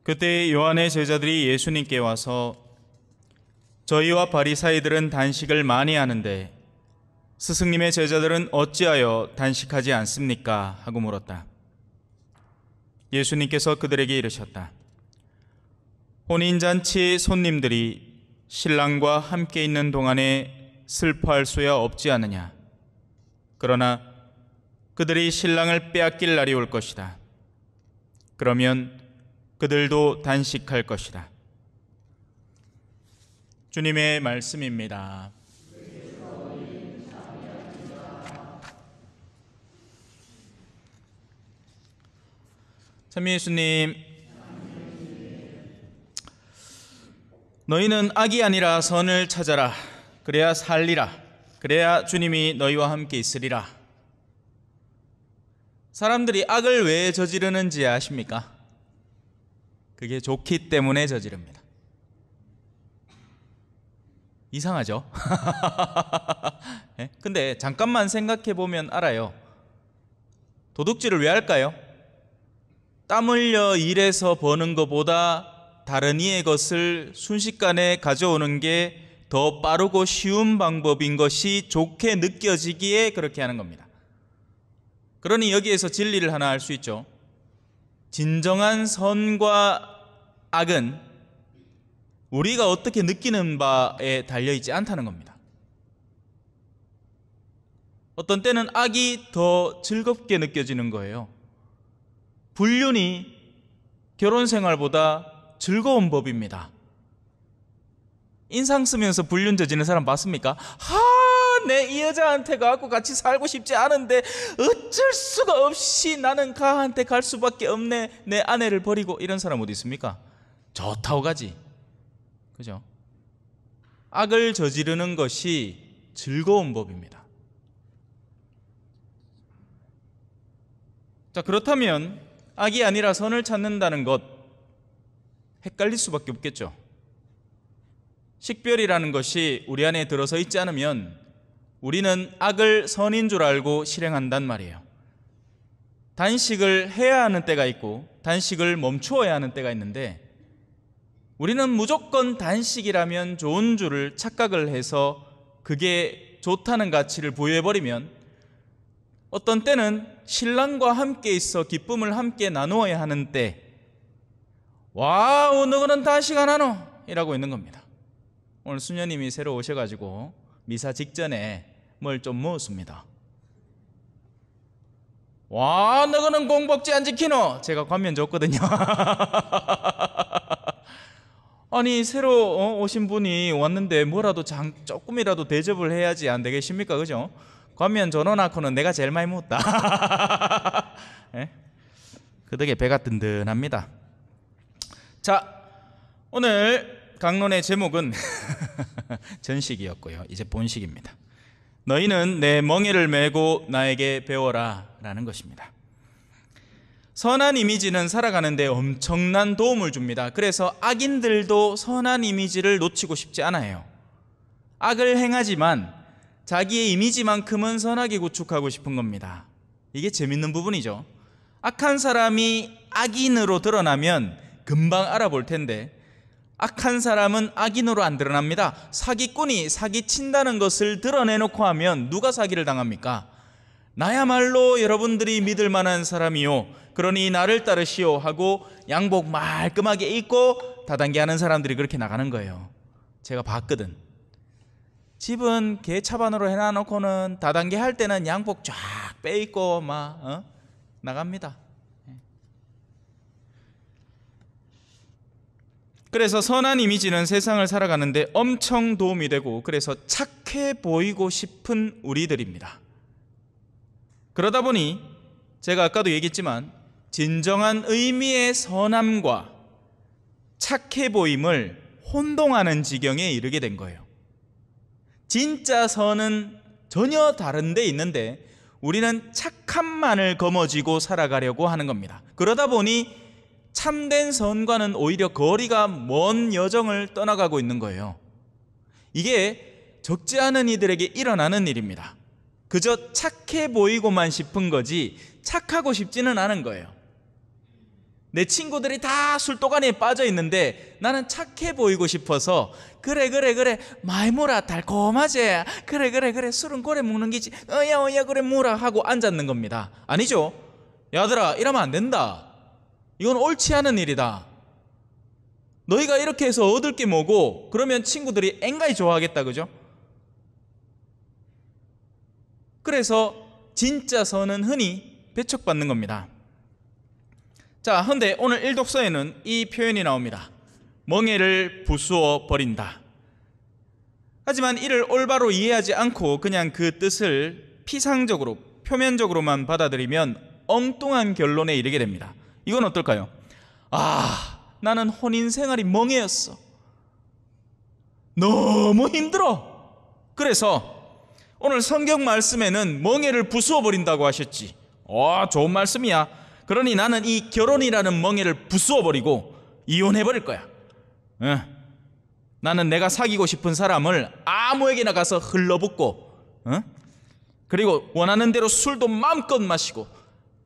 그때 요한의 제자들이 예수님께 와서 저희와 바리사이들은 단식을 많이 하는데 스승님의 제자들은 어찌하여 단식하지 않습니까? 하고 물었다. 예수님께서 그들에게 이르셨다. 혼인잔치 손님들이 신랑과 함께 있는 동안에 슬퍼할 수야 없지 않느냐. 그러나 그들이 신랑을 빼앗길 날이 올 것이다. 그러면 그들도 단식할 것이다. 주님의 말씀입니다. 참 예수님, 너희는 악이 아니라 선을 찾아라. 그래야 살리라. 그래야 주님이 너희와 함께 있으리라. 사람들이 악을 왜 저지르는지 아십니까? 그게 좋기 때문에 저지릅니다. 이상하죠? 근데 잠깐만 생각해 보면 알아요. 도둑질을 왜 할까요? 땀 흘려 일해서 버는 것보다 다른 이의 것을 순식간에 가져오는 게 더 빠르고 쉬운 방법인 것이 좋게 느껴지기에 그렇게 하는 겁니다. 그러니 여기에서 진리를 하나 알 수 있죠. 진정한 선과 악은 우리가 어떻게 느끼는 바에 달려있지 않다는 겁니다. 어떤 때는 악이 더 즐겁게 느껴지는 거예요. 불륜이 결혼생활보다 즐거운 법입니다. 인상 쓰면서 불륜 저지르는 사람 봤습니까? 내 이 여자한테 가고 같이 살고 싶지 않은데 어쩔 수가 없이 나는 가한테 갈 수밖에 없네. 내 아내를 버리고. 이런 사람 어디 있습니까? 좋다고 가지. 그죠? 악을 저지르는 것이 즐거운 법입니다. 자, 그렇다면 악이 아니라 선을 찾는다는 것, 헷갈릴 수밖에 없겠죠. 식별이라는 것이 우리 안에 들어서 있지 않으면 우리는 악을 선인 줄 알고 실행한단 말이에요. 단식을 해야 하는 때가 있고 단식을 멈추어야 하는 때가 있는데, 우리는 무조건 단식이라면 좋은 줄을 착각을 해서 그게 좋다는 가치를 부여해버리면 어떤 때는 신랑과 함께 있어 기쁨을 함께 나누어야 하는 때, 와우, 너는 단식 안 하노? 이라고 있는 겁니다. 오늘 수녀님이 새로 오셔가지고 미사 직전에 뭘 좀 먹었습니다. 와, 너는 공복제 안 지키노? 제가 관면 줬거든요. 아니, 새로 오신 분이 왔는데 뭐라도 조금이라도 대접을 해야지 안 되겠습니까? 그죠? 관면 줘놓고는 내가 제일 많이 먹었다. 네? 그 덕에 배가 든든합니다. 자, 오늘 강론의 제목은 전식이었고요. 이제 본식입니다. 너희는 내 멍에를 메고 나에게 배워라 라는 것입니다. 선한 이미지는 살아가는 데 엄청난 도움을 줍니다. 그래서 악인들도 선한 이미지를 놓치고 싶지 않아요. 악을 행하지만 자기의 이미지만큼은 선하게 구축하고 싶은 겁니다. 이게 재밌는 부분이죠. 악한 사람이 악인으로 드러나면 금방 알아볼 텐데, 악한 사람은 악인으로 안 드러납니다. 사기꾼이 사기친다는 것을 드러내놓고 하면 누가 사기를 당합니까? 나야말로 여러분들이 믿을 만한 사람이요, 그러니 나를 따르시오 하고 양복 말끔하게 입고 다단계 하는 사람들이 그렇게 나가는 거예요. 제가 봤거든. 집은 개 차반으로 해놔놓고는 다단계 할 때는 양복 쫙 빼입고 막 나갑니다. 그래서 선한 이미지는 세상을 살아가는데 엄청 도움이 되고, 그래서 착해 보이고 싶은 우리들입니다. 그러다 보니 제가 아까도 얘기했지만 진정한 의미의 선함과 착해 보임을 혼동하는 지경에 이르게 된 거예요. 진짜 선은 전혀 다른 데 있는데 우리는 착함만을 거머쥐고 살아가려고 하는 겁니다. 그러다 보니 참된 선과는 오히려 거리가 먼 여정을 떠나가고 있는 거예요. 이게 적지 않은 이들에게 일어나는 일입니다. 그저 착해 보이고만 싶은 거지 착하고 싶지는 않은 거예요. 내 친구들이 다 술도가니에 빠져 있는데 나는 착해 보이고 싶어서 그래 많이 물어 달콤하지, 그래 술은 고래 먹는 기지, 어야 그래 물어 하고 앉았는 겁니다. 아니죠? 야들아, 이러면 안 된다. 이건 옳지 않은 일이다. 너희가 이렇게 해서 얻을 게 뭐고, 그러면 친구들이 앵가히 좋아하겠다, 그죠? 그래서 진짜 선은 흔히 배척받는 겁니다. 자, 근데 오늘 일독서에는 이 표현이 나옵니다. 멍에를 부수어 버린다. 하지만 이를 올바로 이해하지 않고 그냥 그 뜻을 피상적으로, 표면적으로만 받아들이면 엉뚱한 결론에 이르게 됩니다. 이건 어떨까요? 나는 혼인 생활이 멍에였어. 너무 힘들어. 그래서 오늘 성경 말씀에는 멍에를 부수어 버린다고 하셨지. 좋은 말씀이야. 그러니 나는 이 결혼이라는 멍에를 부수어버리고 이혼해버릴 거야. 나는 내가 사귀고 싶은 사람을 아무에게나 가서 흘러붙고, 그리고 원하는 대로 술도 마음껏 마시고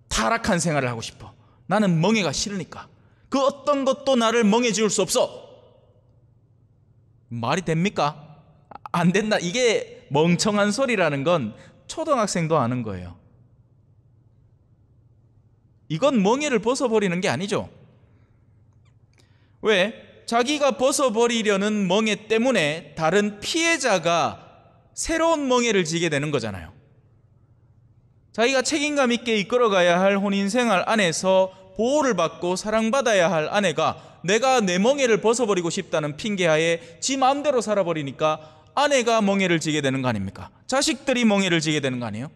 타락한 생활을 하고 싶어. 나는 멍에가 싫으니까. 그 어떤 것도 나를 멍에 지울 수 없어. 말이 됩니까? 안 된다. 이게 멍청한 소리라는 건 초등학생도 아는 거예요. 이건 멍에를 벗어버리는 게 아니죠. 왜? 자기가 벗어버리려는 멍에 때문에 다른 피해자가 새로운 멍에를 지게 되는 거잖아요. 자기가 책임감 있게 이끌어가야 할 혼인생활 안에서 보호를 받고 사랑받아야 할 아내가 내가 내 멍에를 벗어버리고 싶다는 핑계하에 지 마음대로 살아버리니까 아내가 멍에를 지게 되는 거 아닙니까? 자식들이 멍에를 지게 되는 거 아니에요?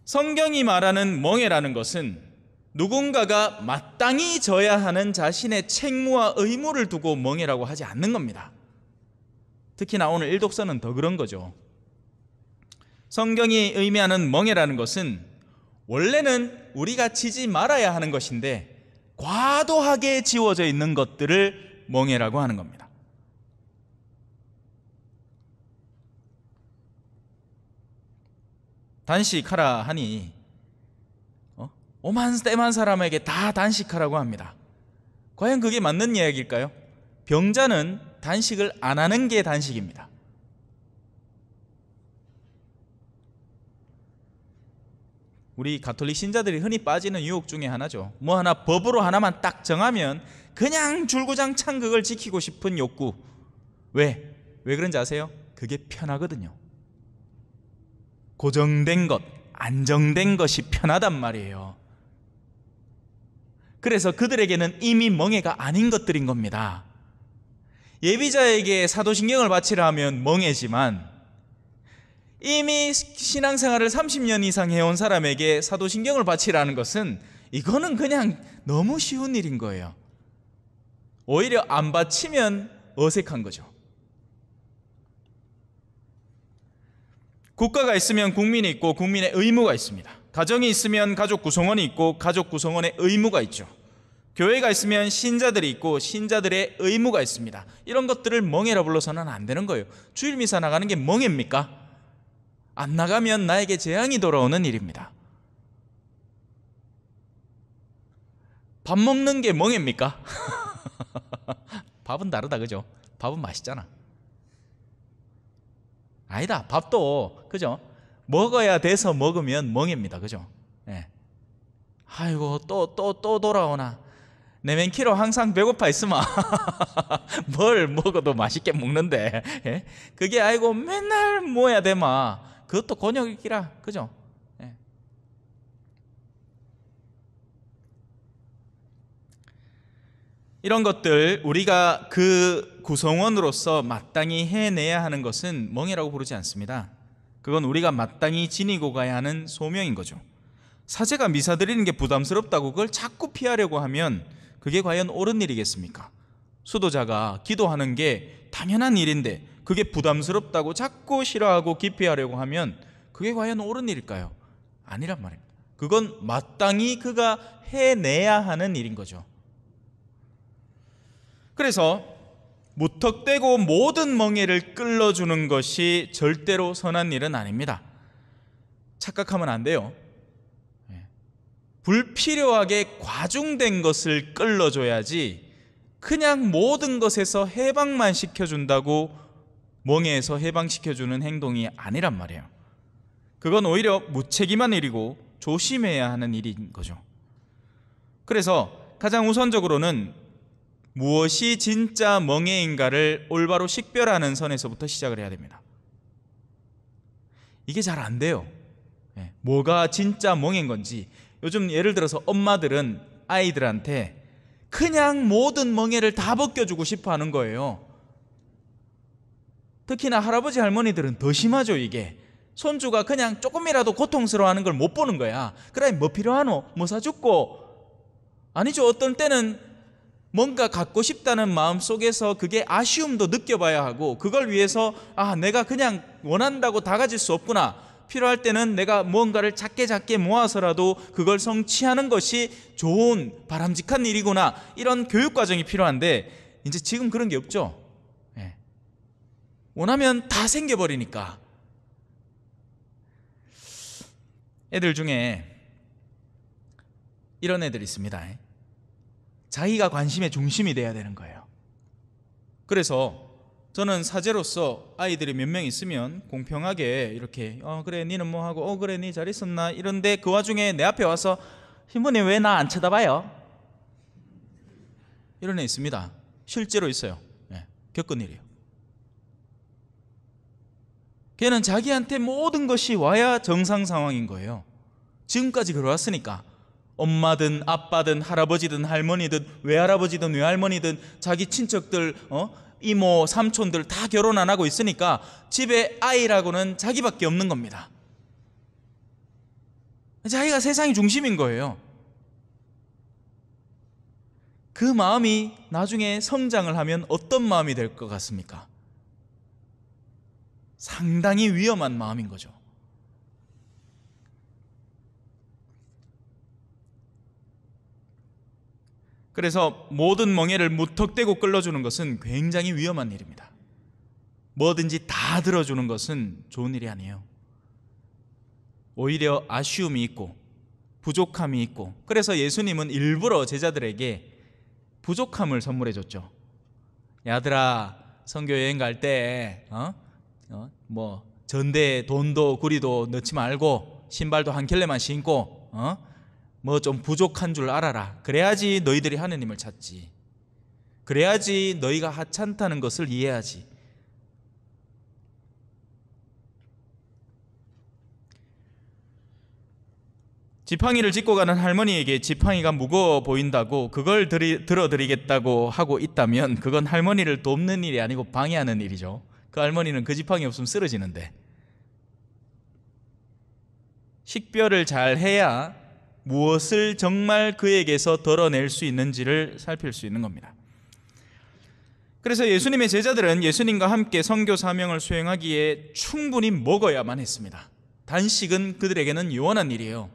성경이 말하는 멍에라는 것은 누군가가 마땅히 져야 하는 자신의 책무와 의무를 두고 멍에라고 하지 않는 겁니다. 특히나 오늘 일독서는 더 그런 거죠. 성경이 의미하는 멍에라는 것은 원래는 우리가 지지 말아야 하는 것인데 과도하게 지워져 있는 것들을 멍에라고 하는 겁니다. 단식하라 하니 오만때만 사람에게 다 단식하라고 합니다. 과연 그게 맞는 이야기일까요? 병자는 단식을 안 하는 게 단식입니다. 우리 가톨릭 신자들이 흔히 빠지는 유혹 중에 하나죠. 뭐 하나 법으로 하나만 딱 정하면 그냥 줄구장창 그걸 지키고 싶은 욕구. 왜 그런지 아세요? 그게 편하거든요. 고정된 것, 안정된 것이 편하단 말이에요. 그래서 그들에게는 이미 멍에가 아닌 것들인 겁니다. 예비자에게 사도신경을 바치라 하면 멍에지만 이미 신앙생활을 30년 이상 해온 사람에게 사도신경을 바치라는 것은 이거는 그냥 너무 쉬운 일인 거예요. 오히려 안 바치면 어색한 거죠. 국가가 있으면 국민이 있고 국민의 의무가 있습니다. 가정이 있으면 가족 구성원이 있고 가족 구성원의 의무가 있죠. 교회가 있으면 신자들이 있고 신자들의 의무가 있습니다. 이런 것들을 멍에라 불러서는 안 되는 거예요. 주일 미사 나가는 게 멍에입니까? 안 나가면 나에게 재앙이 돌아오는 일입니다. 밥 먹는 게 멍에입니까? 밥은 다르다, 그죠? 밥은 맛있잖아. 아니다, 밥도 그죠? 먹어야 돼서 먹으면 멍입니다, 그죠? 예. 아이고 또 돌아오나. 내맨키로 항상 배고파 있으면 뭘 먹어도 맛있게 먹는데, 예? 그게 아이고 맨날 뭐야 되마. 그것도 곤욕이기라, 그죠? 예. 이런 것들 우리가 그 구성원으로서 마땅히 해내야 하는 것은 멍이라고 부르지 않습니다. 그건 우리가 마땅히 지니고 가야 하는 소명인 거죠. 사제가 미사 드리는 게 부담스럽다고 그걸 자꾸 피하려고 하면 그게 과연 옳은 일이겠습니까? 수도자가 기도하는 게 당연한 일인데 그게 부담스럽다고 자꾸 싫어하고 기피하려고 하면 그게 과연 옳은 일일까요? 아니란 말입니다. 그건 마땅히 그가 해내야 하는 일인 거죠. 그래서 무턱대고 모든 멍에를 끌어주는 것이 절대로 선한 일은 아닙니다. 착각하면 안 돼요. 불필요하게 과중된 것을 끌어줘야지 그냥 모든 것에서 해방만 시켜준다고 멍에에서 해방시켜주는 행동이 아니란 말이에요. 그건 오히려 무책임한 일이고 조심해야 하는 일인 거죠. 그래서 가장 우선적으로는 무엇이 진짜 멍에인가를 올바로 식별하는 선에서부터 시작을 해야 됩니다. 이게 잘 안 돼요. 뭐가 진짜 멍인 건지. 요즘 예를 들어서 엄마들은 아이들한테 그냥 모든 멍에를 다 벗겨주고 싶어 하는 거예요. 특히나 할아버지 할머니들은 더 심하죠. 이게 손주가 그냥 조금이라도 고통스러워하는 걸 못 보는 거야. 그래 뭐 필요하노? 뭐 사줄고? 아니죠. 어떤 때는 뭔가 갖고 싶다는 마음 속에서 그게 아쉬움도 느껴봐야 하고, 그걸 위해서 내가 그냥 원한다고 다 가질 수 없구나, 필요할 때는 내가 뭔가를 작게 모아서라도 그걸 성취하는 것이 좋은 바람직한 일이구나, 이런 교육 과정이 필요한데 이제 지금 그런 게 없죠. 원하면 다 생겨버리니까. 애들 중에 이런 애들이 있습니다. 자기가 관심의 중심이 돼야 되는 거예요. 그래서 저는 사제로서 아이들이 몇 명 있으면 공평하게 이렇게 그래 니는 뭐 하고 그래 니 잘 있었나, 이런데 그 와중에 내 앞에 와서 신부님 왜 나 안 쳐다봐요? 이런 애 있습니다. 실제로 있어요. 겪은 일이에요. 걔는 자기한테 모든 것이 와야 정상 상황인 거예요. 지금까지 그래왔으니까. 엄마든 아빠든 할아버지든 할머니든 외할아버지든 외할머니든 자기 친척들 이모 삼촌들 다 결혼 안 하고 있으니까 집에 아이라고는 자기밖에 없는 겁니다. 자기가 세상의 중심인 거예요. 그 마음이 나중에 성장을 하면 어떤 마음이 될 것 같습니까? 상당히 위험한 마음인 거죠. 그래서 모든 멍에를 무턱대고 끌어주는 것은 굉장히 위험한 일입니다. 뭐든지 다 들어주는 것은 좋은 일이 아니에요. 오히려 아쉬움이 있고 부족함이 있고, 그래서 예수님은 일부러 제자들에게 부족함을 선물해 줬죠. 야들아, 선교 여행 갈 때 뭐 전대에 돈도 구리도 넣지 말고 신발도 한 켤레만 신고 뭐 좀 부족한 줄 알아라. 그래야지 너희들이 하느님을 찾지. 그래야지 너희가 하찮다는 것을 이해하지. 지팡이를 짚고 가는 할머니에게 지팡이가 무거워 보인다고 그걸 들어드리겠다고 하고 있다면 그건 할머니를 돕는 일이 아니고 방해하는 일이죠. 그 할머니는 그 지팡이 없으면 쓰러지는데. 식별을 잘 해야 무엇을 정말 그에게서 덜어낼 수 있는지를 살필 수 있는 겁니다. 그래서 예수님의 제자들은 예수님과 함께 선교 사명을 수행하기에 충분히 먹어야만 했습니다. 단식은 그들에게는 요원한 일이에요.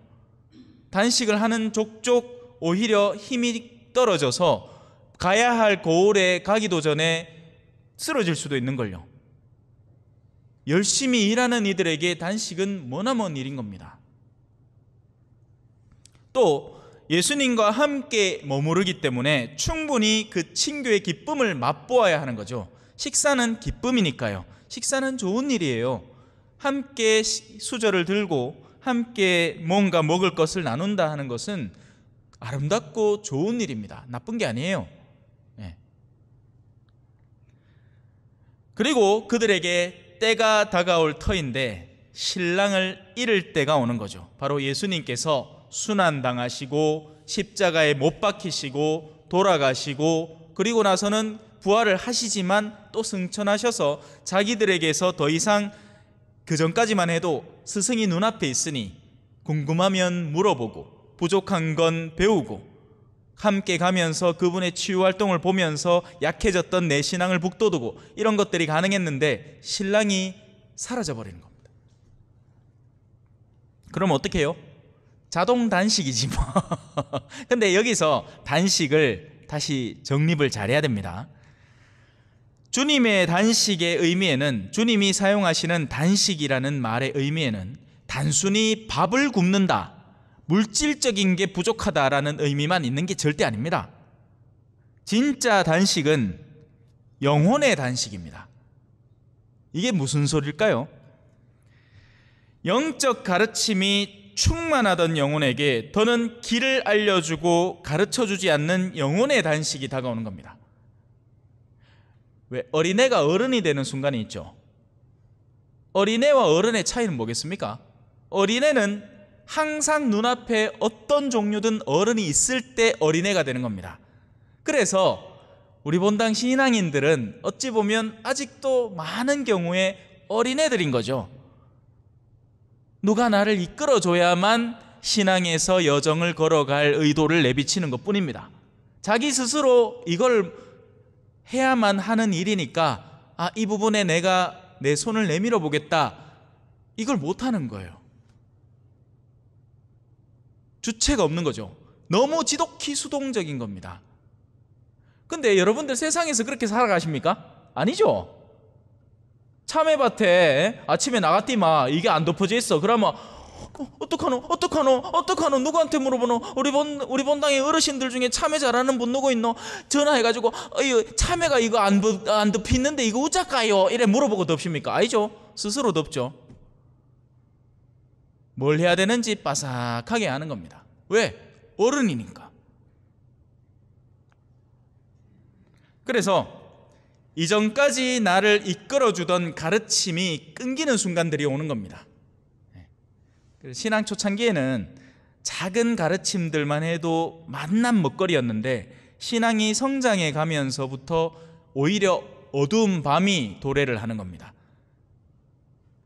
단식을 하는 족족 오히려 힘이 떨어져서 가야 할 고을에 가기도 전에 쓰러질 수도 있는걸요. 열심히 일하는 이들에게 단식은 머나먼 일인 겁니다. 또 예수님과 함께 머무르기 때문에 충분히 그 친교의 기쁨을 맛보아야 하는 거죠. 식사는 기쁨이니까요. 식사는 좋은 일이에요. 함께 수저를 들고 함께 뭔가 먹을 것을 나눈다 하는 것은 아름답고 좋은 일입니다. 나쁜 게 아니에요. 그리고 그들에게 때가 다가올 터인데 신랑을 잃을 때가 오는 거죠. 바로 예수님께서 순환당하시고 십자가에 못 박히시고 돌아가시고 그리고 나서는 부활을 하시지만 또 승천하셔서 자기들에게서 더 이상, 그 전까지만 해도 스승이 눈앞에 있으니 궁금하면 물어보고 부족한 건 배우고 함께 가면서 그분의 치유활동을 보면서 약해졌던 내 신앙을 북돋우고 이런 것들이 가능했는데 신랑이 사라져버리는 겁니다. 그럼 어떻게 해요? 자동 단식이지 뭐. 근데 여기서 단식을 다시 정립을 잘해야 됩니다. 주님의 단식의 의미에는, 주님이 사용하시는 단식이라는 말의 의미에는 단순히 밥을 굶는다, 물질적인 게 부족하다라는 의미만 있는 게 절대 아닙니다. 진짜 단식은 영혼의 단식입니다. 이게 무슨 소리일까요? 영적 가르침이 충만하던 영혼에게 더는 길을 알려주고 가르쳐주지 않는 영혼의 단식이 다가오는 겁니다. 왜? 어린애가 어른이 되는 순간이 있죠. 어린애와 어른의 차이는 뭐겠습니까? 어린애는 항상 눈앞에 어떤 종류든 어른이 있을 때 어린애가 되는 겁니다. 그래서 우리 본당 신앙인들은 어찌 보면 아직도 많은 경우에 어린애들인 거죠. 누가 나를 이끌어줘야만 신앙에서 여정을 걸어갈 의도를 내비치는 것뿐입니다. 자기 스스로 이걸 해야만 하는 일이니까 이 부분에 내가 내 손을 내밀어 보겠다, 이걸 못하는 거예요. 주체가 없는 거죠. 너무 지독히 수동적인 겁니다. 근데 여러분들 세상에서 그렇게 살아가십니까? 아니죠. 참외밭에 아침에 나갔디마 이게 안 덮어져 있어. 그러면 어떡하노? 누구한테 물어보노? 우리 본당의 어르신들 중에 참외 잘하는 분 누구 있노? 전화해가지고 참외가 이거 안 덮이는데 이거 어쩌까요? 이래 물어보고 덮습니까? 아니죠. 스스로 덮죠. 뭘 해야 되는지 빠삭하게 아는 겁니다. 왜? 어른이니까. 그래서 이전까지 나를 이끌어주던 가르침이 끊기는 순간들이 오는 겁니다. 신앙 초창기에는 작은 가르침들만 해도 맛난 먹거리였는데 신앙이 성장해 가면서부터 오히려 어두운 밤이 도래를 하는 겁니다.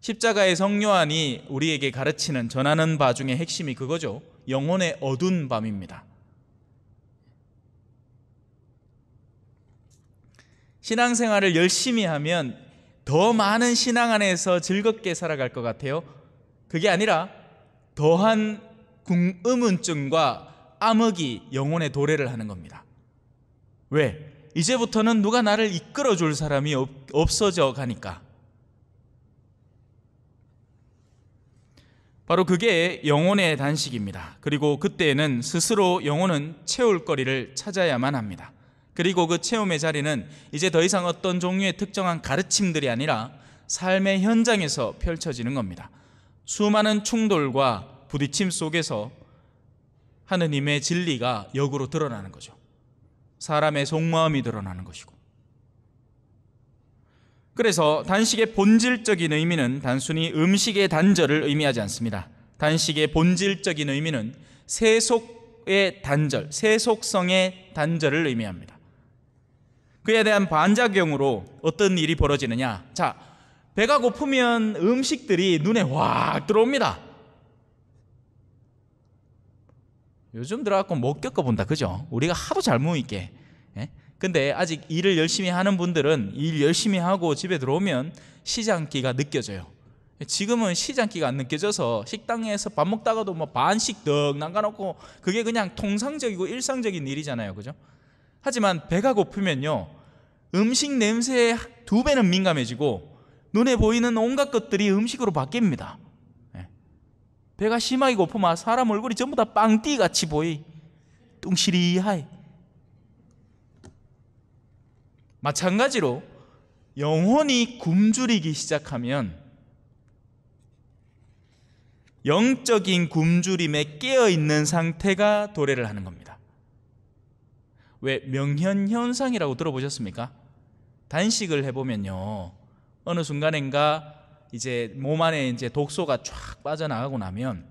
십자가의 성요한이 우리에게 가르치는, 전하는 바 중에 핵심이 그거죠. 영혼의 어두운 밤입니다. 신앙생활을 열심히 하면 더 많은 신앙 안에서 즐겁게 살아갈 것 같아요. 그게 아니라 더한 의문증과 암흑이 영혼의 도래를 하는 겁니다. 왜? 이제부터는 누가 나를 이끌어줄 사람이 없어져 가니까. 바로 그게 영혼의 단식입니다. 그리고 그때에는 스스로 영혼은 채울 거리를 찾아야만 합니다. 그리고 그 체험의 자리는 이제 더 이상 어떤 종류의 특정한 가르침들이 아니라 삶의 현장에서 펼쳐지는 겁니다. 수많은 충돌과 부딪힘 속에서 하느님의 진리가 역으로 드러나는 거죠. 사람의 속마음이 드러나는 것이고. 그래서 단식의 본질적인 의미는 단순히 음식의 단절을 의미하지 않습니다. 단식의 본질적인 의미는 세속의 단절, 세속성의 단절을 의미합니다. 그에 대한 반작용으로 어떤 일이 벌어지느냐? 자, 배가 고프면 음식들이 눈에 확 들어옵니다. 요즘 들어갖고 못 겪어본다, 그죠? 우리가 하도 잘 모이게. 근데 아직 일을 열심히 하는 분들은 일 열심히 하고 집에 들어오면 시장기가 느껴져요. 지금은 시장기가 안 느껴져서 식당에서 밥 먹다가도 뭐 반씩 떡 남겨놓고 그게 그냥 통상적이고 일상적인 일이잖아요, 그죠? 하지만 배가 고프면요, 음식 냄새에 2배는 민감해지고 눈에 보이는 온갖 것들이 음식으로 바뀝니다. 배가 심하게 고프면 사람 얼굴이 전부 다 빵띠같이 보이. 뚱시리하이. 마찬가지로 영혼이 굶주리기 시작하면 영적인 굶주림에 깨어있는 상태가 도래를 하는 겁니다. 왜? 명현현상이라고 들어보셨습니까? 단식을 해보면요, 어느 순간인가 이제 몸 안에 이제 독소가 쫙 빠져나가고 나면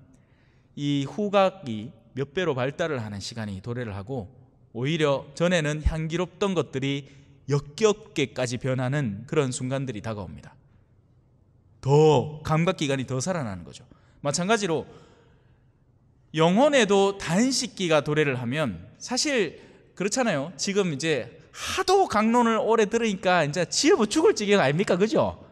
이 후각이 몇 배로 발달을 하는 시간이 도래를 하고, 오히려 전에는 향기롭던 것들이 역겹게까지 변하는 그런 순간들이 다가옵니다. 더 감각기관이 더 살아나는 거죠. 마찬가지로 영혼에도 단식기가 도래를 하면, 사실 그렇잖아요. 지금 이제 하도 강론을 오래 들으니까 이제 지어버 죽을 지경 아닙니까? 그죠?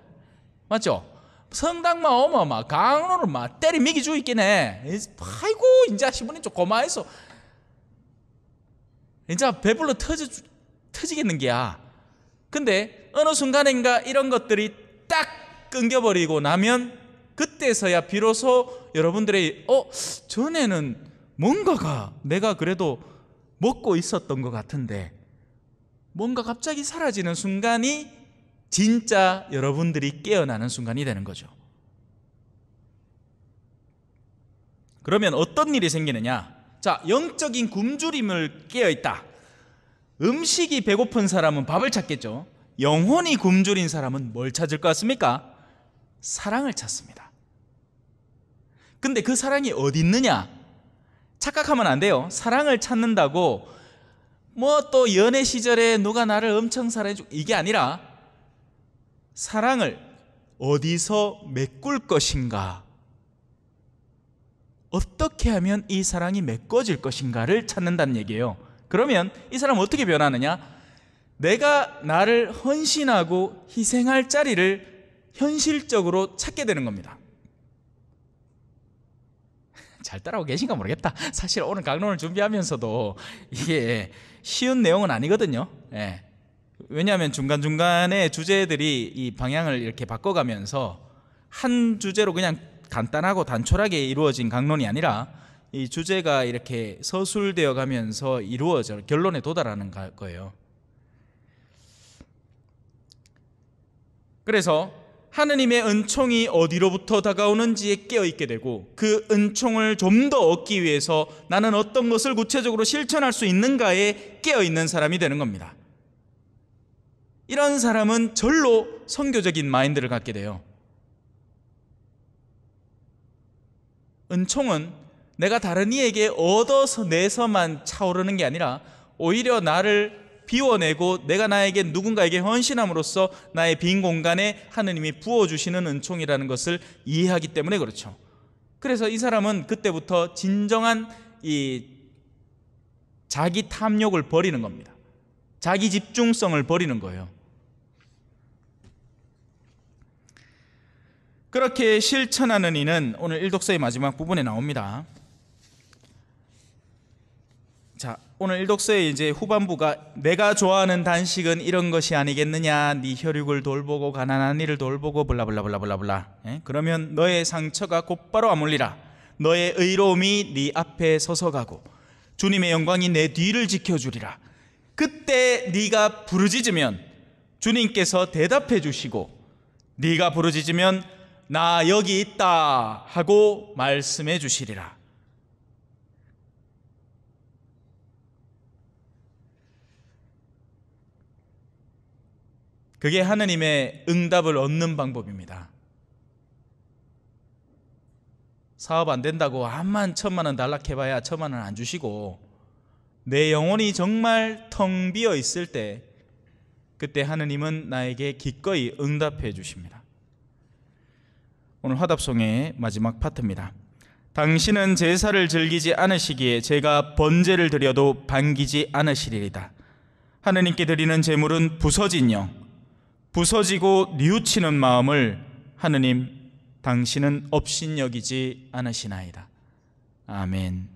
맞죠? 성당만 오면 막 강론을 막 때리 미기 주고 있긴 해. 아이고, 이제 시부님 좀 고마해서 이제 배불러 터지겠는 게야. 근데 어느 순간인가 이런 것들이 딱 끊겨버리고 나면 그때 그때서야 비로소 여러분들의 전에는 뭔가가 내가 그래도 먹고 있었던 것 같은데 뭔가 갑자기 사라지는 순간이 진짜 여러분들이 깨어나는 순간이 되는 거죠. 그러면 어떤 일이 생기느냐? 자, 영적인 굶주림을 깨어있다. 음식이 배고픈 사람은 밥을 찾겠죠. 영혼이 굶주린 사람은 뭘 찾을 것 같습니까? 사랑을 찾습니다. 근데 그 사랑이 어디 있느냐? 착각하면 안 돼요. 사랑을 찾는다고 뭐 또 연애 시절에 누가 나를 엄청 사랑해주고 이게 아니라 사랑을 어디서 메꿀 것인가, 어떻게 하면 이 사랑이 메꿔질 것인가를 찾는다는 얘기예요. 그러면 이 사람은 어떻게 변하느냐? 내가 나를 헌신하고 희생할 자리를 현실적으로 찾게 되는 겁니다. 잘 따라오고 계신가 모르겠다. 사실 오늘 강론을 준비하면서도 이게 쉬운 내용은 아니거든요. 예. 왜냐하면 중간중간에 주제들이 이 방향을 이렇게 바꿔가면서 한 주제로 그냥 간단하고 단촐하게 이루어진 강론이 아니라 이 주제가 이렇게 서술되어 가면서 이루어져 결론에 도달하는 거예요. 그래서 하느님의 은총이 어디로부터 다가오는지에 깨어있게 되고 그 은총을 좀 더 얻기 위해서 나는 어떤 것을 구체적으로 실천할 수 있는가에 깨어있는 사람이 되는 겁니다. 이런 사람은 절로 선교적인 마인드를 갖게 돼요. 은총은 내가 다른 이에게 얻어서 내서만 차오르는 게 아니라 오히려 나를 비워내고 내가 나에게 누군가에게 헌신함으로써 나의 빈 공간에 하느님이 부어주시는 은총이라는 것을 이해하기 때문에 그렇죠. 그래서 이 사람은 그때부터 진정한 이 자기 탐욕을 버리는 겁니다. 자기 집중성을 버리는 거예요. 그렇게 실천하는 이는 오늘 일독서의 마지막 부분에 나옵니다. 자, 오늘 일독서의 이제 후반부가 내가 좋아하는 단식은 이런 것이 아니겠느냐, 네 혈육을 돌보고 가난한 이를 돌보고 블라블라블라블라블라. 그러면 너의 상처가 곧바로 아물리라. 너의 의로움이 네 앞에 서서가고 주님의 영광이 내 뒤를 지켜주리라. 그때 네가 부르짖으면 주님께서 대답해 주시고 네가 부르짖으면 나 여기 있다 하고 말씀해 주시리라. 그게 하느님의 응답을 얻는 방법입니다. 사업 안 된다고 암만 1,000만 원 달락해봐야 1,000만 원 안 주시고 내 영혼이 정말 텅 비어 있을 때 그때 하느님은 나에게 기꺼이 응답해 주십니다. 오늘 화답송의 마지막 파트입니다. 당신은 제사를 즐기지 않으시기에 제가 번제를 드려도 반기지 않으시리이다. 하느님께 드리는 제물은 부서진 영, 부서지고 뉘우치는 마음을 하느님 당신은 업신여기지 않으시나이다. 아멘.